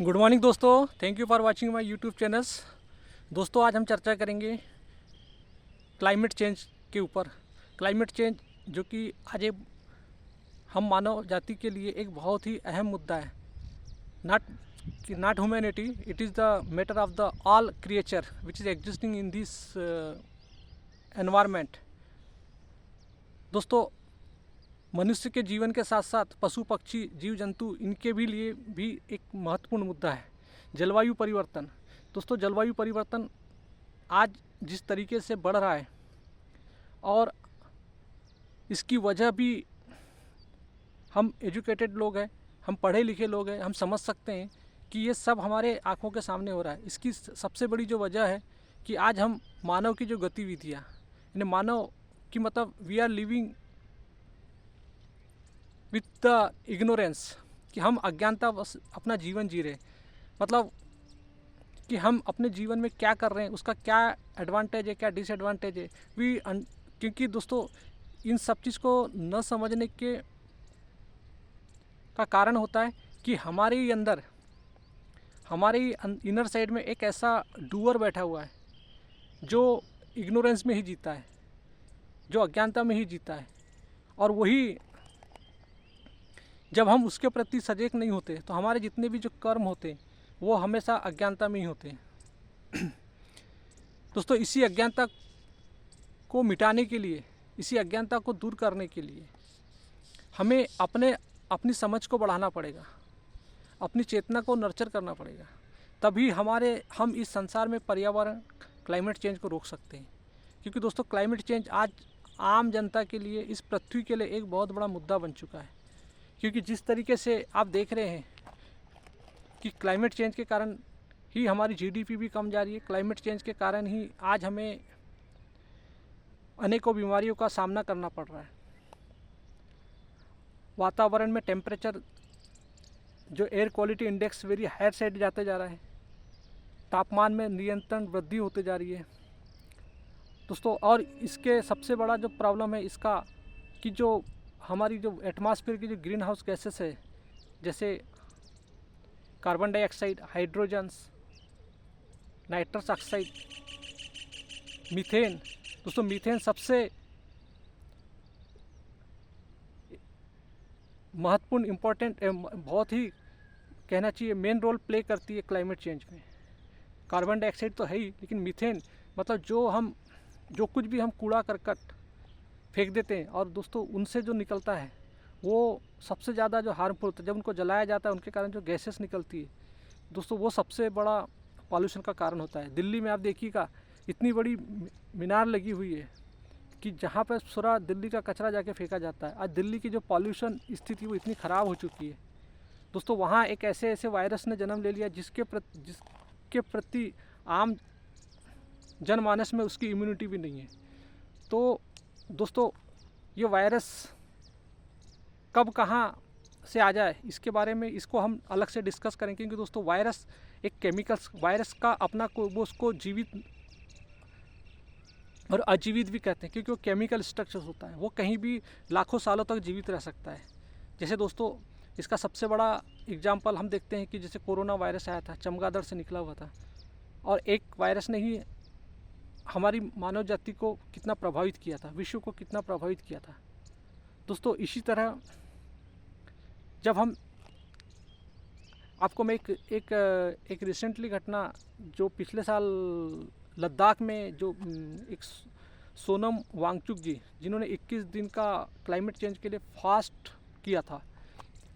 Good morning दोस्तों, thank you for watching my YouTube channels. दोस्तों, आज हम चर्चा करेंगे क्लाइमेट चेंज के ऊपर। क्लाइमेट चेंज जो कि आज हम मानव जाति के लिए एक बहुत ही अहम मुद्दा है। Not humanity, it is the matter of the all creature which is existing in this environment. दोस्तों, मनुष्य के जीवन के साथ साथ पशु पक्षी जीव जंतु इनके भी लिए भी एक महत्वपूर्ण मुद्दा है जलवायु परिवर्तन। दोस्तों, जलवायु परिवर्तन आज जिस तरीके से बढ़ रहा है और इसकी वजह भी हम एजुकेटेड लोग हैं, हम पढ़े लिखे लोग हैं, हम समझ सकते हैं कि ये सब हमारे आंखों के सामने हो रहा है। इसकी सबसे बड़ी जो वजह है कि आज हम मानव की जो गतिविधियाँ, यानी मानव की मतलब we are living with the ignorance, कि हम अज्ञानता बस अपना जीवन जी रहे। मतलब कि हम अपने जीवन में क्या कर रहे हैं, उसका क्या एडवांटेज है, क्या डिसएडवांटेज है। क्योंकि दोस्तों, इन सब चीज़ को न समझने के का कारण होता है कि हमारे ही अंदर, हमारे ही इनर साइड में एक ऐसा डूअर बैठा हुआ है जो इग्नोरेंस में ही जीता है, जो अज्ञानता में ही जीता है। और वही जब हम उसके प्रति सजग नहीं होते तो हमारे जितने भी जो कर्म होते हैं वो हमेशा अज्ञानता में ही होते हैं। दोस्तों, इसी अज्ञानता को मिटाने के लिए, इसी अज्ञानता को दूर करने के लिए हमें अपनी समझ को बढ़ाना पड़ेगा, अपनी चेतना को नर्चर करना पड़ेगा। तभी हम इस संसार में पर्यावरण क्लाइमेट चेंज को रोक सकते हैं। क्योंकि दोस्तों, क्लाइमेट चेंज आज आम जनता के लिए, इस पृथ्वी के लिए एक बहुत बड़ा मुद्दा बन चुका है। क्योंकि जिस तरीके से आप देख रहे हैं कि क्लाइमेट चेंज के कारण ही हमारी जीडीपी भी कम जा रही है, क्लाइमेट चेंज के कारण ही आज हमें अनेकों बीमारियों का सामना करना पड़ रहा है। वातावरण में टेम्परेचर, जो air quality index very higher side जाते जा रहा है, तापमान में निरंतर वृद्धि होते जा रही है दोस्तों। और इसके सबसे बड़ा जो प्रॉब्लम है इसका, कि जो हमारी जो एटमॉस्फेयर की जो ग्रीन हाउस गैसेस है, जैसे carbon dioxide, hydrogens, nitrous oxide, methane. दोस्तों, मीथेन सबसे महत्वपूर्ण, इम्पोर्टेंट, बहुत ही कहना चाहिए मेन रोल प्ले करती है क्लाइमेट चेंज में। कार्बन डाइऑक्साइड तो है ही, लेकिन मीथेन मतलब जो कुछ भी हम कूड़ा करकट फेंक देते हैं और दोस्तों उनसे जो निकलता है वो सबसे ज़्यादा जो हार्मफुल होता है। जब उनको जलाया जाता है उनके कारण जो गैसेस निकलती है दोस्तों, वो सबसे बड़ा पॉल्यूशन का कारण होता है। दिल्ली में आप देखिएगा, इतनी बड़ी मीनार लगी हुई है कि जहाँ पर पूरा दिल्ली का कचरा जाके फेंका जाता है। आज दिल्ली की जो पॉल्यूशन स्थिति वो इतनी ख़राब हो चुकी है दोस्तों, वहाँ एक ऐसे वायरस ने जन्म ले लिया जिसके प्रति आम जनमानस में उसकी इम्यूनिटी भी नहीं है। तो दोस्तों, ये वायरस कब कहाँ से आ जाए इसके बारे में इसको हम अलग से डिस्कस करेंगे। क्योंकि दोस्तों, वायरस एक केमिकल्स, वायरस का अपना वो उसको जीवित और अजीवित भी कहते हैं, क्योंकि वो केमिकल स्ट्रक्चर होता है, वो कहीं भी लाखों सालों तक जीवित रह सकता है। जैसे दोस्तों, इसका सबसे बड़ा एग्जाम्पल हम देखते हैं कि जैसे कोरोना वायरस आया था, चमगादड़ से निकला हुआ था, और एक वायरस ने ही हमारी मानव जाति को कितना प्रभावित किया था, विश्व को कितना प्रभावित किया था दोस्तों। इसी तरह जब हम आपको मैं एक रिसेंटली घटना, जो पिछले साल लद्दाख में जो एक सोनम वांगचुक जी, जिन्होंने 21 दिन का क्लाइमेट चेंज के लिए फास्ट किया था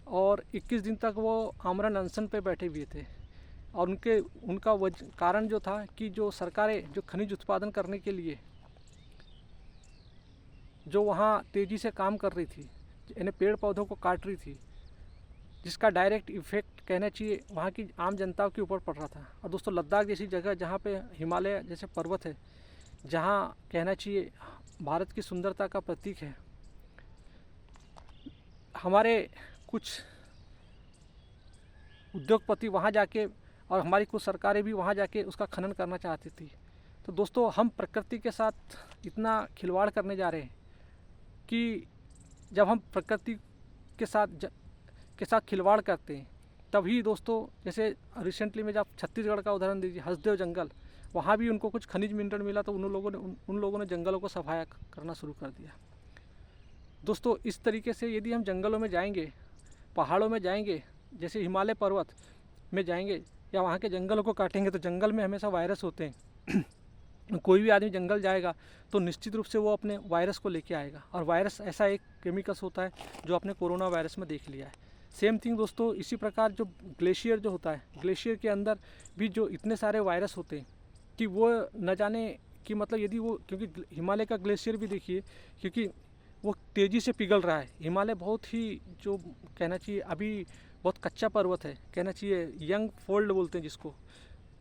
और 21 दिन तक वो आमरण अनशन पे बैठे हुए थे। और उनका कारण जो था कि जो सरकारें जो खनिज उत्पादन करने के लिए जो वहाँ तेज़ी से काम कर रही थी, यानी पेड़ पौधों को काट रही थी, जिसका डायरेक्ट इफेक्ट कहना चाहिए वहाँ की आम जनता के ऊपर पड़ रहा था। और दोस्तों, लद्दाख जैसी जगह जहाँ पे हिमालय जैसे पर्वत है, जहाँ कहना चाहिए भारत की सुंदरता का प्रतीक है, हमारे कुछ उद्योगपति वहाँ जाके और हमारी कुछ सरकारें भी वहाँ जाके उसका खनन करना चाहती थी। तो दोस्तों, हम प्रकृति के साथ इतना खिलवाड़ करने जा रहे हैं कि जब हम प्रकृति के साथ खिलवाड़ करते हैं तभी दोस्तों, जैसे रिसेंटली में जब आप छत्तीसगढ़ का उदाहरण दीजिए, हसदेव जंगल, वहाँ भी उनको कुछ खनिज मिनरल मिला तो उन लोगों ने जंगलों को सफाया करना शुरू कर दिया। दोस्तों इस तरीके से यदि हम जंगलों में जाएंगे, पहाड़ों में जाएंगे, जैसे हिमालय पर्वत में जाएंगे या वहाँ के जंगलों को काटेंगे, तो जंगल में हमेशा वायरस होते हैं। कोई भी आदमी जंगल जाएगा तो निश्चित रूप से वो अपने वायरस को लेके आएगा, और वायरस ऐसा एक केमिकल्स होता है जो आपने कोरोना वायरस में देख लिया है। सेम थिंग दोस्तों, इसी प्रकार जो ग्लेशियर जो होता है, ग्लेशियर के अंदर भी जो इतने सारे वायरस होते हैं कि वो न जाने कि मतलब यदि वो, क्योंकि हिमालय का ग्लेशियर भी देखिए, क्योंकि वो तेज़ी से पिघल रहा है। हिमालय बहुत ही, जो कहना चाहिए अभी बहुत कच्चा पर्वत है, कहना चाहिए यंग फोल्ड बोलते हैं जिसको,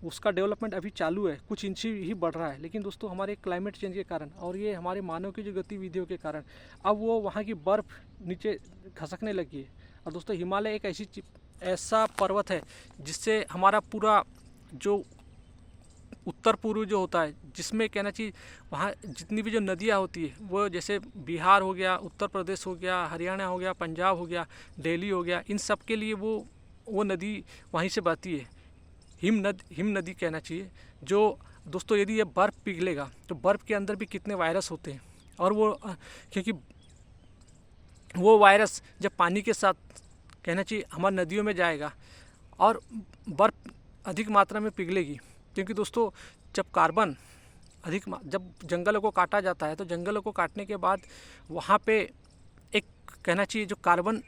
उसका डेवलपमेंट अभी चालू है, कुछ इंच ही बढ़ रहा है। लेकिन दोस्तों हमारे क्लाइमेट चेंज के कारण और ये हमारे मानव की जो गतिविधियों के कारण अब वो वहाँ की बर्फ़ नीचे खसकने लगी है। और दोस्तों हिमालय एक ऐसा पर्वत है जिससे हमारा पूरा जो उत्तर पूर्व जो होता है, जिसमें कहना चाहिए वहाँ जितनी भी जो नदियाँ होती है, वो जैसे बिहार हो गया, उत्तर प्रदेश हो गया, हरियाणा हो गया, पंजाब हो गया, दिल्ली हो गया, इन सब के लिए वो नदी वहीं से बहती है। हिम नदी कहना चाहिए। जो दोस्तों यदि ये बर्फ़ पिघलेगा तो बर्फ़ के अंदर भी कितने वायरस होते हैं, और वो क्योंकि वो वायरस जब पानी के साथ कहना चाहिए हमारी नदियों में जाएगा और बर्फ़ अधिक मात्रा में पिघलेगी, क्योंकि दोस्तों जब जंगलों को काटा जाता है तो जंगलों को काटने के बाद वहाँ पे एक कहना चाहिए जो कार्बन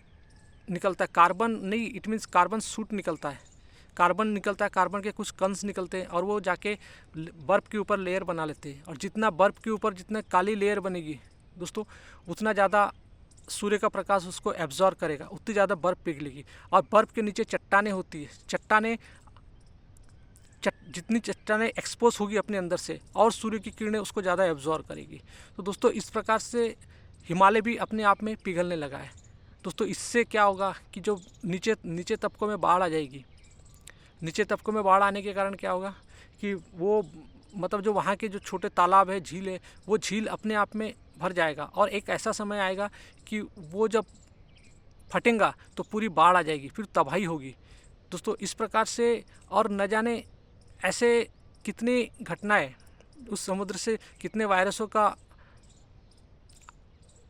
निकलता है, कार्बन नहीं, इट मीन्स कार्बन सूट निकलता है, कार्बन के कुछ कणस निकलते हैं और वो जाके बर्फ़ के ऊपर लेयर बना लेते हैं। और जितना बर्फ़ के ऊपर जितना काली लेयर बनेगी दोस्तों, उतना ज़्यादा सूर्य का प्रकाश उसको एब्जॉर्ब करेगा, उतनी ज़्यादा बर्फ़ पिघलेगी। और बर्फ़ के नीचे चट्टानें होती है, जितनी चट्टानें एक्सपोज होगी अपने अंदर से और सूर्य की किरणें उसको ज़्यादा एब्जॉर्ब करेगी। तो दोस्तों इस प्रकार से हिमालय भी अपने आप में पिघलने लगा है। दोस्तों इससे क्या होगा कि जो नीचे तबकों में बाढ़ आ जाएगी। नीचे तबकों में बाढ़ आने के कारण क्या होगा कि वो मतलब जो वहाँ के जो छोटे तालाब है, झील है, वो झील अपने आप में भर जाएगा और एक ऐसा समय आएगा कि वो जब फटेगा तो पूरी बाढ़ आ जाएगी, फिर तबाही होगी। दोस्तों इस प्रकार से और न जाने ऐसे कितनी घटनाएं, उस समुद्र से कितने वायरसों का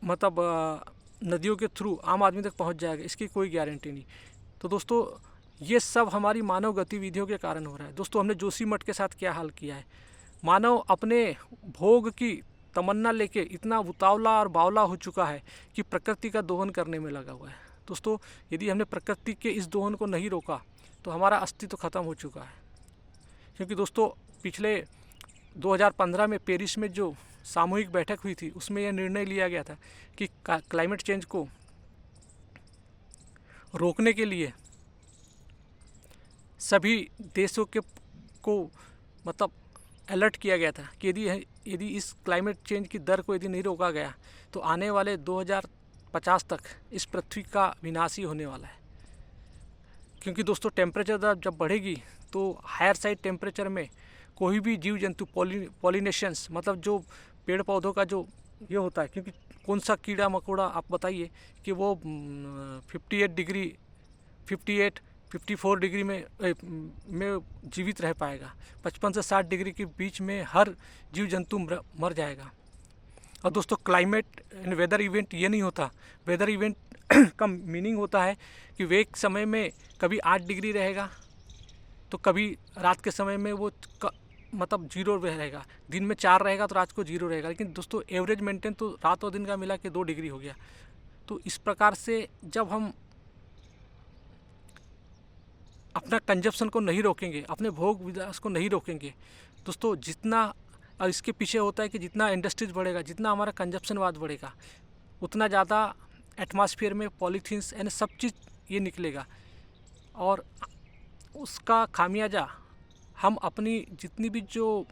मतलब नदियों के थ्रू आम आदमी तक पहुंच जाएगा, इसकी कोई गारंटी नहीं। तो दोस्तों ये सब हमारी मानव गतिविधियों के कारण हो रहा है। दोस्तों हमने जोशीमठ के साथ क्या हाल किया है, मानव अपने भोग की तमन्ना लेके इतना उतावला और बावला हो चुका है कि प्रकृति का दोहन करने में लगा हुआ है। दोस्तों यदि हमने प्रकृति के इस दोहन को नहीं रोका तो हमारा अस्तित्व खत्म हो चुका है। क्योंकि दोस्तों पिछले 2015 में पेरिस में जो सामूहिक बैठक हुई थी उसमें यह निर्णय लिया गया था कि क्लाइमेट चेंज को रोकने के लिए सभी देशों को मतलब अलर्ट किया गया था कि यदि इस क्लाइमेट चेंज की दर को यदि नहीं रोका गया तो आने वाले 2050 तक इस पृथ्वी का विनाश ही होने वाला है। क्योंकि दोस्तों टेम्परेचर जब बढ़ेगी तो हायर साइड टेम्परेचर में कोई भी जीव जंतु पॉलिनेशंस मतलब जो पेड़ पौधों का जो ये होता है, क्योंकि कौन सा कीड़ा मकोड़ा आप बताइए कि वो 54 डिग्री में जीवित रह पाएगा। 55 से 60 डिग्री के बीच में हर जीव जंतु मर जाएगा। और दोस्तों क्लाइमेट वेदर इवेंट ये नहीं होता। वेदर इवेंट का मीनिंग होता है कि वे एक समय में कभी 8 डिग्री रहेगा तो कभी रात के समय में वो मतलब 0 रहेगा, दिन में 4 रहेगा तो रात को 0 रहेगा। लेकिन दोस्तों एवरेज मेंटेन तो रात और दिन का मिला के 2 डिग्री हो गया। तो इस प्रकार से जब हम अपना कंजप्शन को नहीं रोकेंगे, अपने भोग विलास को नहीं रोकेंगे दोस्तों, जितना और इसके पीछे होता है कि जितना इंडस्ट्रीज बढ़ेगा, जितना हमारा कंजप्शनवाद बढ़ेगा, उतना ज़्यादा एटमॉस्फेयर में पॉलीथीन्स यानी सब चीज़ ये निकलेगा और उसका खामियाजा हम अपनी जितनी भी जो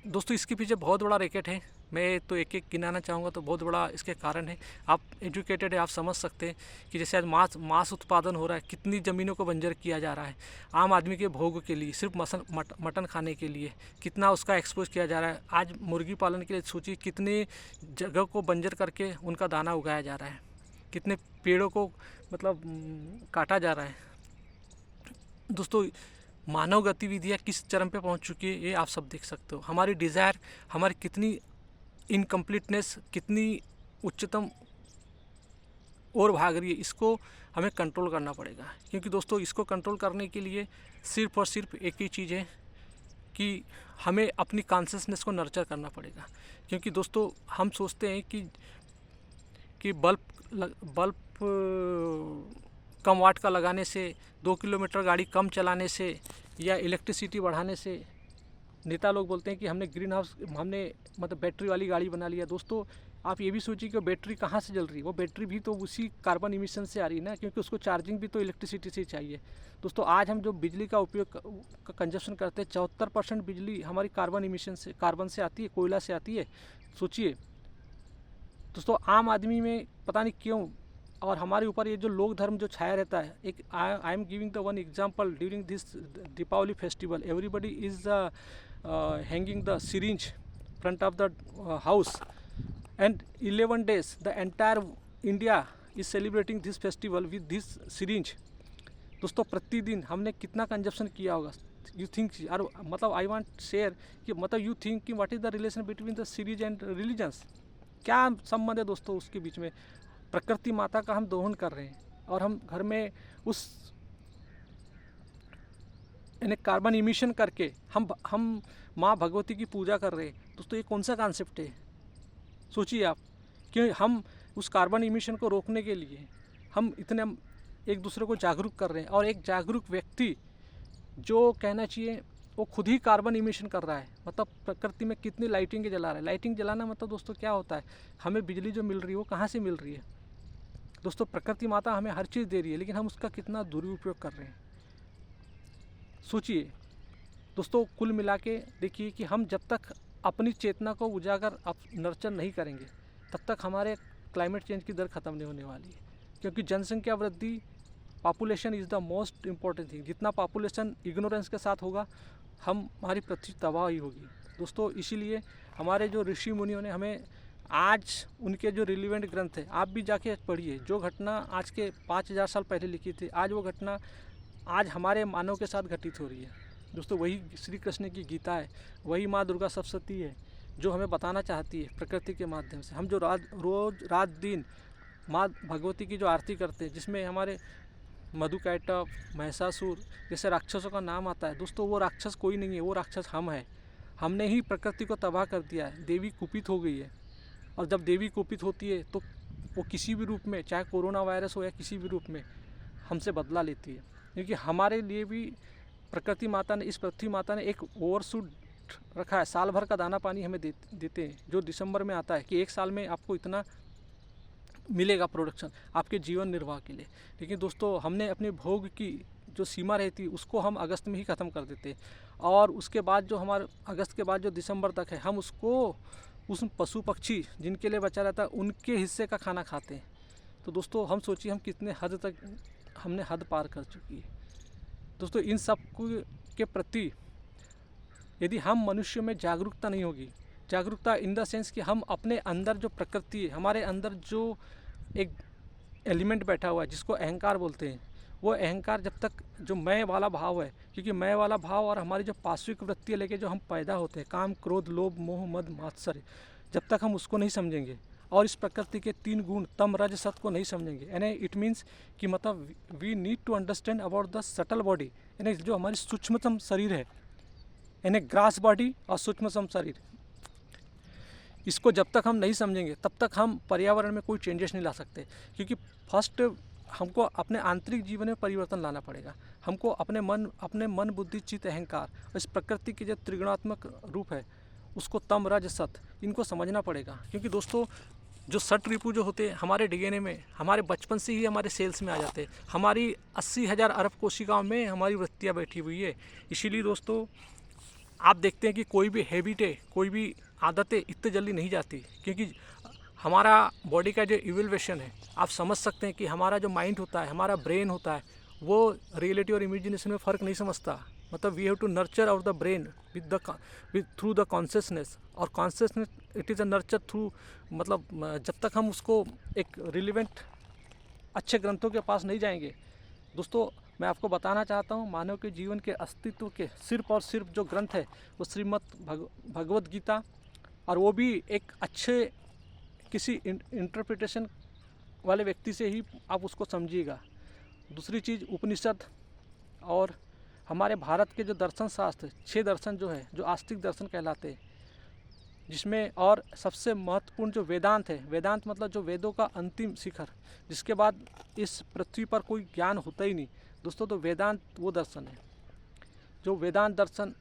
दोस्तों इसके पीछे बहुत बड़ा रैकेट है। मैं तो एक गिनाना चाहूँगा तो बहुत बड़ा इसके कारण है। आप एजुकेटेड है, आप समझ सकते हैं कि जैसे आज मांस उत्पादन हो रहा है, कितनी ज़मीनों को बंजर किया जा रहा है आम आदमी के भोग के लिए, सिर्फ मटन खाने के लिए कितना उसका एक्सपोज किया जा रहा है। आज मुर्गी पालन के लिए सोचिए कितने जगह को बंजर करके उनका दाना उगाया जा रहा है, कितने पेड़ों को मतलब काटा जा रहा है। दोस्तों मानव गतिविधियाँ किस चरम पे पहुंच चुकी है ये आप सब देख सकते हो। हमारी डिज़ायर, हमारी कितनी इनकम्प्लीटनेस, कितनी उच्चतम और भाग रही है, इसको हमें कंट्रोल करना पड़ेगा। क्योंकि दोस्तों इसको कंट्रोल करने के लिए सिर्फ और सिर्फ एक ही चीज़ है कि हमें अपनी कॉन्शियसनेस को नर्चर करना पड़ेगा। क्योंकि दोस्तों हम सोचते हैं कि बल्ब कम वाट का लगाने से, 2 किलोमीटर गाड़ी कम चलाने से या इलेक्ट्रिसिटी बढ़ाने से, नेता लोग बोलते हैं कि हमने मतलब बैटरी वाली गाड़ी बना लिया। दोस्तों आप ये भी सोचिए कि बैटरी कहाँ से जल रही है, वो बैटरी भी तो उसी कार्बन इमिशन से आ रही है ना, क्योंकि उसको चार्जिंग भी तो इलेक्ट्रिसिटी से ही चाहिए। दोस्तों आज हम जो बिजली का उपयोग का कंजप्शन करते हैं, 74% बिजली हमारी कार्बन से आती है, कोयला से आती है। सोचिए दोस्तों, आम आदमी में पता नहीं क्यों और हमारे ऊपर ये जो लोक धर्म जो छाया रहता है। एक I am giving the one example, during this Deepavali festival everybody is hanging the syringe front of the house, and 11 days the entire India is celebrating this festival with this syringe। दोस्तों प्रतिदिन हमने कितना कंजप्शन किया होगा, you think, और मतलब I want share कि मतलब यू थिंक कि what is the relation between the series and religions. क्या संबंध है दोस्तों उसके बीच में। प्रकृति माता का हम दोहन कर रहे हैं और हम घर में उस यानी कार्बन इमिशन करके हम माँ भगवती की पूजा कर रहे हैं। दोस्तों ये कौन सा कॉन्सेप्ट है, सोचिए आप। कि हम उस कार्बन इमिशन को रोकने के लिए हम इतने एक दूसरे को जागरूक कर रहे हैं, और एक जागरूक व्यक्ति जो कहना चाहिए वो खुद ही कार्बन इमिशन कर रहा है। मतलब प्रकृति में कितनी लाइटिंग जला रहा है। लाइटिंग जलाना मतलब दोस्तों क्या होता है, हमें बिजली जो मिल रही है वो कहाँ से मिल रही है। दोस्तों प्रकृति माता हमें हर चीज़ दे रही है, लेकिन हम उसका कितना दुरुपयोग कर रहे हैं, सोचिए। दोस्तों कुल मिला के देखिए कि हम जब तक अपनी चेतना को उजागर नर्चर नहीं करेंगे, तब तक हमारे क्लाइमेट चेंज की दर ख़त्म नहीं होने वाली है। क्योंकि जनसंख्या वृद्धि, population is the most important thing. जितना पॉपुलेशन इग्नोरेंस के साथ होगा, हमारी पृथ्वी तबाह ही होगी। दोस्तों इसीलिए हमारे जो ऋषि मुनियों ने हमें आज उनके जो रिलीवेंट ग्रंथ है, आप भी जाके पढ़िए। जो घटना आज के 5000 साल पहले लिखी थी, आज वो घटना आज हमारे मानव के साथ घटित हो रही है। दोस्तों वही श्री कृष्ण की गीता है, वही माँ दुर्गा सप्तशती है जो हमें बताना चाहती है प्रकृति के माध्यम से। हम जो रोज रात दिन माँ भगवती की जो आरती करते हैं, जिसमें हमारे मधुकैटभ, महिषासुर जैसे राक्षसों का नाम आता है। दोस्तों वो राक्षस कोई नहीं है, वो राक्षस हम हैं। हमने ही प्रकृति को तबाह कर दिया है। देवी कुपित हो गई है, और जब देवी कुपित होती है तो वो किसी भी रूप में, चाहे कोरोना वायरस हो या किसी भी रूप में, हमसे बदला लेती है। क्योंकि हमारे लिए भी प्रकृति माता ने, इस पृथ्वी माता ने एक ओवरशूट रखा है। साल भर का दाना पानी हमें देते हैं, जो दिसंबर में आता है कि एक साल में आपको इतना मिलेगा प्रोडक्शन आपके जीवन निर्वाह के लिए। लेकिन दोस्तों हमने अपने भोग की जो सीमा रहती है उसको हम अगस्त में ही ख़त्म कर देते हैं, और उसके बाद जो हमारे अगस्त के बाद जो दिसंबर तक है, हम उसको उस पशु पक्षी जिनके लिए बचा रहता है उनके हिस्से का खाना खाते हैं। तो दोस्तों हम सोचिए हम कितने हद तक हमने हद पार कर चुकी है। दोस्तों इन सब के प्रति यदि हम मनुष्य में जागरूकता नहीं होगी, जागरूकता इन द सेंस कि हम अपने अंदर जो प्रकृति है, हमारे अंदर जो एक एलिमेंट बैठा हुआ है जिसको अहंकार बोलते हैं, वो अहंकार जब तक जो मैं वाला भाव है, क्योंकि मैं वाला भाव और हमारी जो पाश्विक वृत्ति लेके जो हम पैदा होते हैं, काम क्रोध लोभ मोह मद मात्सर्य, जब तक हम उसको नहीं समझेंगे और इस प्रकृति के 3 गुण तम रज सत को नहीं समझेंगे, यानी इट मीन्स कि मतलब we need to understand about the subtle body, यानी जो हमारी सूक्ष्मतम शरीर है, यानी ग्रास बॉडी और सूक्ष्मतम शरीर, इसको जब तक हम नहीं समझेंगे तब तक हम पर्यावरण में कोई चेंजेस नहीं ला सकते। क्योंकि फर्स्ट हमको अपने आंतरिक जीवन में परिवर्तन लाना पड़ेगा। हमको अपने मन बुद्धि चित्त अहंकार और इस प्रकृति के जो त्रिगुणात्मक रूप है उसको तम रज सत, इनको समझना पड़ेगा। क्योंकि दोस्तों जो सट रिपू जो होते हैं हमारे डीएनए में, हमारे बचपन से ही हमारे सेल्स में आ जाते हैं। हमारी 80,000 अरब कोशिकाओं में हमारी वृत्तियाँ बैठी हुई है। इसीलिए दोस्तों आप देखते हैं कि कोई भी हैबिट है, कोई भी आदतें इतने जल्दी नहीं जाती, क्योंकि हमारा बॉडी का जो इवैल्यूएशन है, आप समझ सकते हैं कि हमारा जो माइंड होता है, हमारा ब्रेन होता है, वो रियलिटी और इमेजिनेशन में फ़र्क नहीं समझता। मतलब we have to nurture our the brain with through the consciousness, और consciousness it is a nurture through, मतलब जब तक हम उसको एक रिलेवेंट अच्छे ग्रंथों के पास नहीं जाएंगे दोस्तों, मैं आपको बताना चाहता हूँ, मानव के जीवन के अस्तित्व के सिर्फ और सिर्फ जो ग्रंथ है वो श्रीमद् भगवत गीता, और वो भी एक अच्छे किसी इंटरप्रिटेशन वाले व्यक्ति से ही आप उसको समझिएगा। दूसरी चीज़ उपनिषद और हमारे भारत के जो दर्शन शास्त्र 6 दर्शन जो है, जो आस्तिक दर्शन कहलाते हैं, जिसमें और सबसे महत्वपूर्ण जो वेदांत है, वेदांत मतलब जो वेदों का अंतिम शिखर, जिसके बाद इस पृथ्वी पर कोई ज्ञान होता ही नहीं दोस्तों, तो वेदांत वो दर्शन है। जो वेदांत दर्शन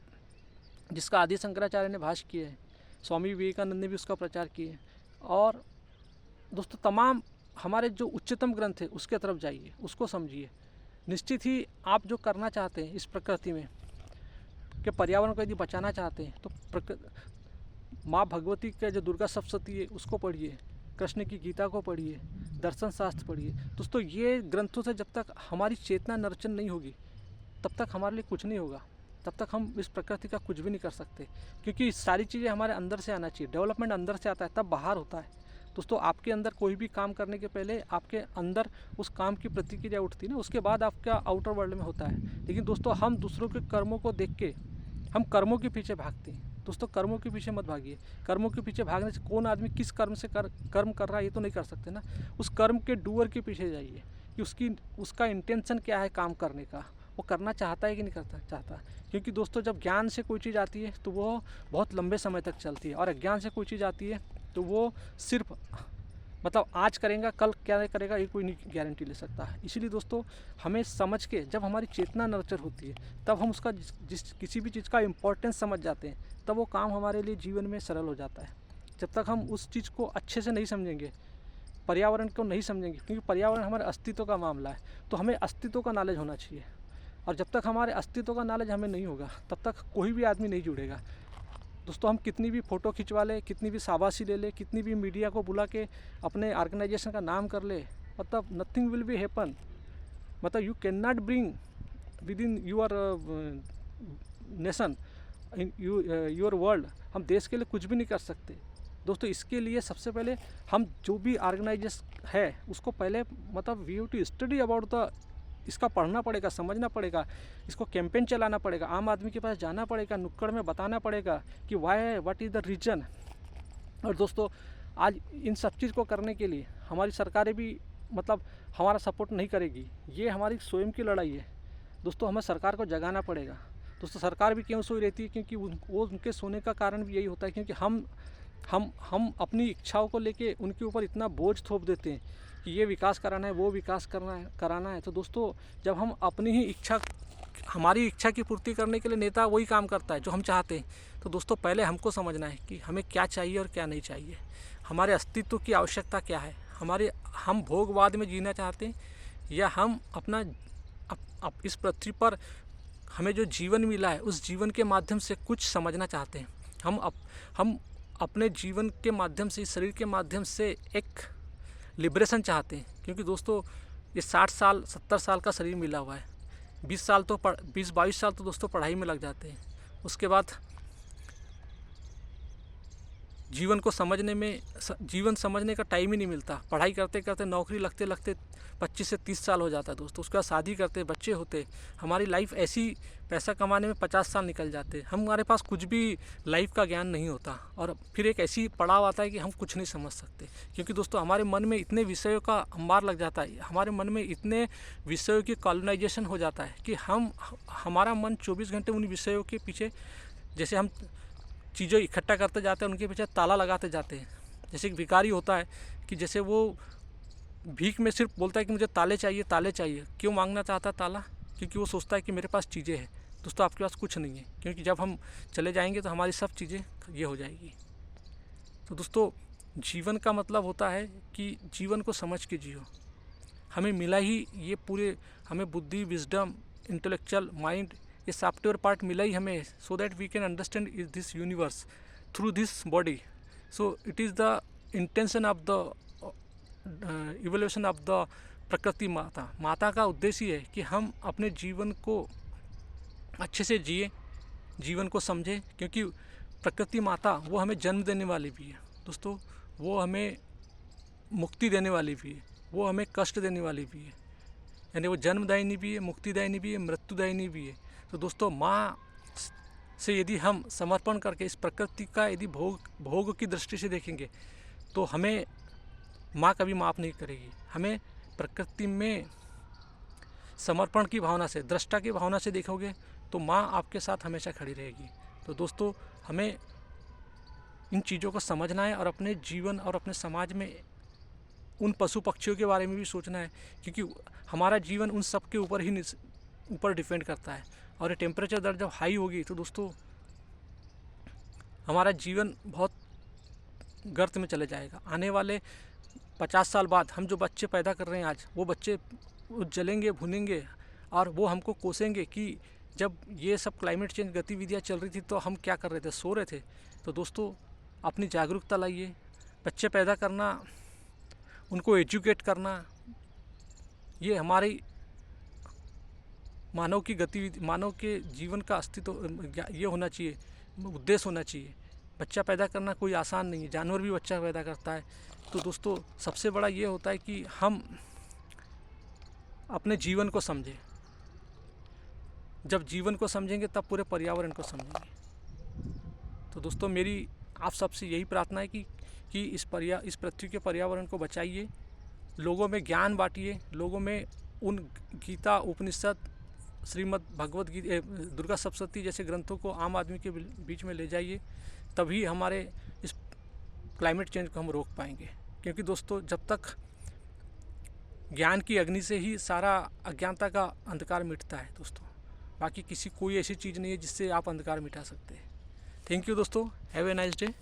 जिसका आदि शंकराचार्य ने भाष्य किए हैं, स्वामी विवेकानंद ने भी उसका प्रचार किए हैं, और दोस्तों तमाम हमारे जो उच्चतम ग्रंथ है उसके तरफ जाइए, उसको समझिए। निश्चित ही आप जो करना चाहते हैं इस प्रकृति में कि पर्यावरण को यदि बचाना चाहते हैं तो माँ भगवती का जो दुर्गा सप्तशती है उसको पढ़िए, कृष्ण की गीता को पढ़िए, दर्शन शास्त्र पढ़िए। दोस्तों ये ग्रंथों से जब तक हमारी चेतना नर्चन नहीं होगी तब तक हमारे लिए कुछ नहीं होगा, तब तक हम इस प्रकृति का कुछ भी नहीं कर सकते, क्योंकि सारी चीज़ें हमारे अंदर से आना चाहिए। डेवलपमेंट अंदर से आता है तब बाहर होता है। दोस्तों आपके अंदर कोई भी काम करने के पहले आपके अंदर उस काम की प्रतिक्रिया उठती है ना, उसके बाद आपका आउटर वर्ल्ड में होता है। लेकिन दोस्तों हम दूसरों के कर्मों को देख के हम कर्मों के पीछे भागते हैं। दोस्तों कर्मों के पीछे मत भागिए। कर्मों के पीछे भागने से कौन आदमी किस कर्म से कर्म कर रहा है ये तो नहीं कर सकते ना। उस कर्म के डूअर के पीछे जाइए कि उसका इंटेंशन क्या है काम करने का, वो करना चाहता है कि नहीं करता चाहता। क्योंकि दोस्तों जब ज्ञान से कोई चीज़ आती है तो वो बहुत लंबे समय तक चलती है, और अज्ञान से कोई चीज़ आती है तो वो सिर्फ मतलब आज करेगा कल क्या करेगा ये कोई नहीं गारंटी ले सकता है। इसीलिए दोस्तों हमें समझ के, जब हमारी चेतना नर्चर होती है तब हम उसका किसी भी चीज़ का इम्पोर्टेंस समझ जाते हैं, तब वो काम हमारे लिए जीवन में सरल हो जाता है। जब तक हम उस चीज़ को अच्छे से नहीं समझेंगे, पर्यावरण को नहीं समझेंगे, क्योंकि पर्यावरण हमारे अस्तित्व का मामला है, तो हमें अस्तित्व का नॉलेज होना चाहिए। और जब तक हमारे अस्तित्व का नॉलेज हमें नहीं होगा तब तक कोई भी आदमी नहीं जुड़ेगा। दोस्तों हम कितनी भी फ़ोटो खिंचवा ले, कितनी भी शाबाशी ले ले, कितनी भी मीडिया को बुला के अपने ऑर्गेनाइजेशन का नाम कर ले, मतलब नथिंग विल बी हैपन। मतलब you can not bring within your nation, in your world. हम देश के लिए कुछ भी नहीं कर सकते दोस्तों। इसके लिए सबसे पहले हम जो भी ऑर्गेनाइजेशन है उसको पहले मतलब we have to study about the, इसका पढ़ना पड़ेगा, समझना पड़ेगा, इसको कैंपेन चलाना पड़ेगा, आम आदमी के पास जाना पड़ेगा, नुक्कड़ में बताना पड़ेगा कि why what is the reason. और दोस्तों आज इन सब चीज़ को करने के लिए हमारी सरकारें भी मतलब हमारा सपोर्ट नहीं करेगी, ये हमारी स्वयं की लड़ाई है दोस्तों। हमें सरकार को जगाना पड़ेगा दोस्तों। सरकार भी क्यों सोई रहती है, क्योंकि वो उनके सोने का कारण भी यही होता है, क्योंकि हम अपनी इच्छाओं को लेके उनके ऊपर इतना बोझ थोप देते हैं कि ये विकास कराना है, वो विकास कराना है। तो दोस्तों जब हम अपनी ही हमारी इच्छा की पूर्ति करने के लिए नेता वही काम करता है जो हम चाहते हैं, तो दोस्तों पहले हमको समझना है कि हमें क्या चाहिए और क्या नहीं चाहिए, हमारे अस्तित्व की आवश्यकता क्या है, हम भोगवाद में जीना चाहते हैं या हम अपना इस पृथ्वी पर हमें जो जीवन मिला है उस जीवन के माध्यम से कुछ समझना चाहते हैं। हम अपने जीवन के माध्यम से, इस शरीर के माध्यम से एक लिबरेशन चाहते हैं। क्योंकि दोस्तों ये 60 साल 70 साल का शरीर मिला हुआ है, 20 22 साल तो दोस्तों पढ़ाई में लग जाते हैं। उसके बाद जीवन समझने का टाइम ही नहीं मिलता। पढ़ाई करते करते नौकरी लगते लगते 25 से 30 साल हो जाता है दोस्तों। उसके बाद शादी करते, बच्चे होते, हमारी लाइफ ऐसी पैसा कमाने में 50 साल निकल जाते। हमारे पास कुछ भी लाइफ का ज्ञान नहीं होता, और फिर एक ऐसी पड़ाव आता है कि हम कुछ नहीं समझ सकते। क्योंकि दोस्तों हमारे मन में इतने विषयों का अंबार लग जाता है, हमारे मन में इतने विषयों की कॉलोनाइजेशन हो जाता है कि हमारा मन 24 घंटे उन विषयों के पीछे, जैसे हम चीज़ें इकट्ठा करते जाते हैं उनके पीछे ताला लगाते जाते हैं। जैसे एक भिखारी होता है कि जैसे वो भीख में सिर्फ बोलता है कि मुझे ताले चाहिए। क्यों मांगना चाहता है ताला? क्योंकि वो सोचता है कि मेरे पास चीज़ें हैं। दोस्तों आपके पास कुछ नहीं है, क्योंकि जब हम चले जाएंगे तो हमारी सब चीज़ें ये हो जाएगी। तो दोस्तों जीवन का मतलब होता है कि जीवन को समझ के जियो। हमें मिला ही ये पूरे, हमें बुद्धि, विजडम, इंटेलेक्चुअल माइंड, ये सॉफ्टवेयर पार्ट मिला ही हमें, so that we can understand is this universe through this body. So it is the intention of the evolution of the Prakriti Mata का उद्देश्य है कि हम अपने जीवन को अच्छे से जिए, जीवन को समझें। क्योंकि प्रकृति माता वो हमें जन्म देने वाली भी है दोस्तों, वो हमें मुक्ति देने वाली भी है, वो हमें कष्ट देने वाली भी है। यानी वो जन्मदायिनी भी है, मुक्तिदायिनी भी है, मृत्युदायिनी भी है। तो दोस्तों माँ से यदि हम समर्पण करके इस प्रकृति का यदि भोग की दृष्टि से देखेंगे तो हमें माँ कभी माफ़ नहीं करेगी। हमें प्रकृति में समर्पण की भावना से, दृष्टा की भावना से देखोगे तो माँ आपके साथ हमेशा खड़ी रहेगी। तो दोस्तों हमें इन चीज़ों को समझना है और अपने जीवन और अपने समाज में उन पशु पक्षियों के बारे में भी सोचना है, क्योंकि हमारा जीवन उन सब के ऊपर डिपेंड करता है। और ये टेम्परेचर दर जब हाई होगी तो दोस्तों हमारा जीवन बहुत गर्त में चले जाएगा। आने वाले 50 साल बाद हम जो बच्चे पैदा कर रहे हैं आज, वो बच्चे जलेंगे, भुनेंगे और वो हमको कोसेंगे कि जब ये सब क्लाइमेट चेंज गतिविधियाँ चल रही थी तो हम क्या कर रहे थे, सो रहे थे। तो दोस्तों अपनी जागरूकता लाइए। बच्चे पैदा करना, उनको एजुकेट करना, ये हमारी मानव की गतिविधि, मानव के जीवन का अस्तित्व ये होना चाहिए, उद्देश्य होना चाहिए। बच्चा पैदा करना कोई आसान नहीं है, जानवर भी बच्चा पैदा करता है। तो दोस्तों सबसे बड़ा ये होता है कि हम अपने जीवन को समझें। जब जीवन को समझेंगे तब पूरे पर्यावरण को समझेंगे। तो दोस्तों मेरी आप सबसे यही प्रार्थना है कि इस पृथ्वी के पर्यावरण को बचाइए, लोगों में ज्ञान बांटिए, लोगों में उन गीता, उपनिषद, श्रीमद् भगवत गीता, दुर्गा सप्तशती जैसे ग्रंथों को आम आदमी के बीच में ले जाइए। तभी हमारे इस क्लाइमेट चेंज को हम रोक पाएंगे। क्योंकि दोस्तों जब तक ज्ञान की अग्नि से ही सारा अज्ञानता का अंधकार मिटता है दोस्तों, बाकी कोई ऐसी चीज़ नहीं है जिससे आप अंधकार मिटा सकते हैं। थैंक यू दोस्तों, हैव ए नाइस डे।